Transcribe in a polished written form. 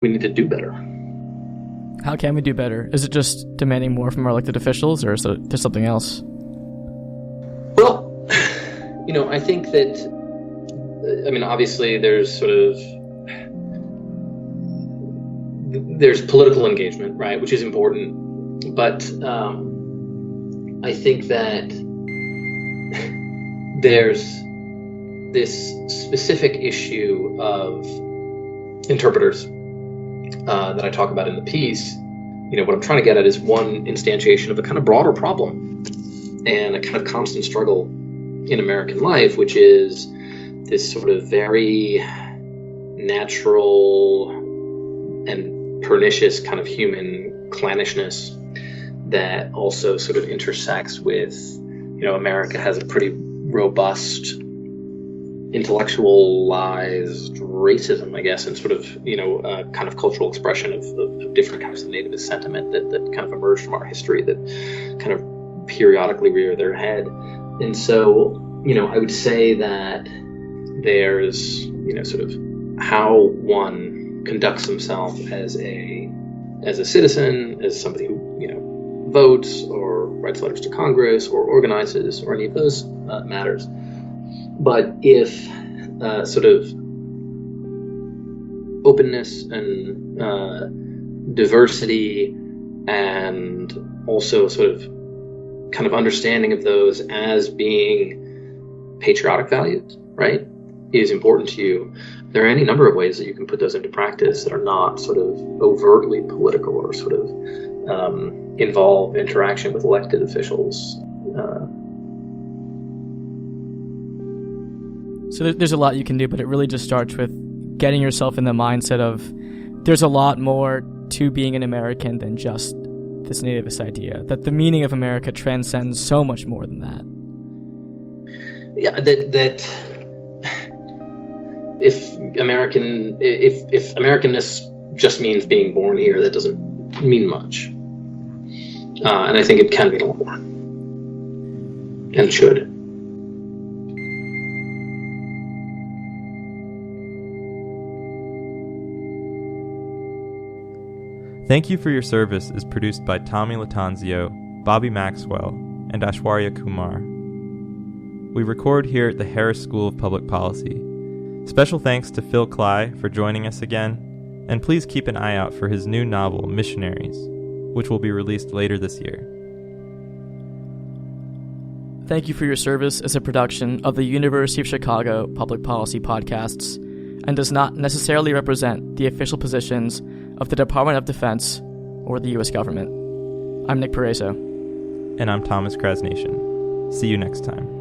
we need to do better. How can we do better? Is it just demanding more from our elected officials, or is there something else? Well, I think that, obviously there's there's political engagement, right, which is important, but I think that there's this specific issue of interpreters that I talk about in the piece. What I'm trying to get at is one instantiation of a kind of broader problem and a kind of constant struggle in American life, which is this sort of very natural and pernicious kind of human clannishness that also sort of intersects with, America has a pretty robust intellectualized racism, I guess, and sort of, kind of cultural expression of different kinds of nativist sentiment that kind of emerged from our history that kind of periodically rear their head. And so, I would say that there's, sort of how one conducts himself as a citizen, as somebody who, votes or writes letters to Congress or organizes or any of those matters. But if sort of openness and diversity and also sort of kind of understanding of those as being patriotic values, right, is important to you, there are any number of ways that you can put those into practice that are not sort of overtly political or sort of involve interaction with elected officials. So there's a lot you can do, but it really just starts with getting yourself in the mindset of there's a lot more to being an American than just this nativist idea, that the meaning of America transcends so much more than that. Yeah, that if Americanness just means being born here, that doesn't mean much. And I think it can mean a lot more. And should. Thank You for Your Service is produced by Tommy Latanzio, Bobby Maxwell, and Ashwarya Kumar. We record here at the Harris School of Public Policy. Special thanks to Phil Klay for joining us again, and please keep an eye out for his new novel, Missionaries, which will be released later this year. Thank You for Your Service is a production of the University of Chicago Public Policy Podcasts and does not necessarily represent the official positions of the Department of Defense or the U.S. government. I'm Nick Perezo. And I'm Thomas Krasnation. See you next time.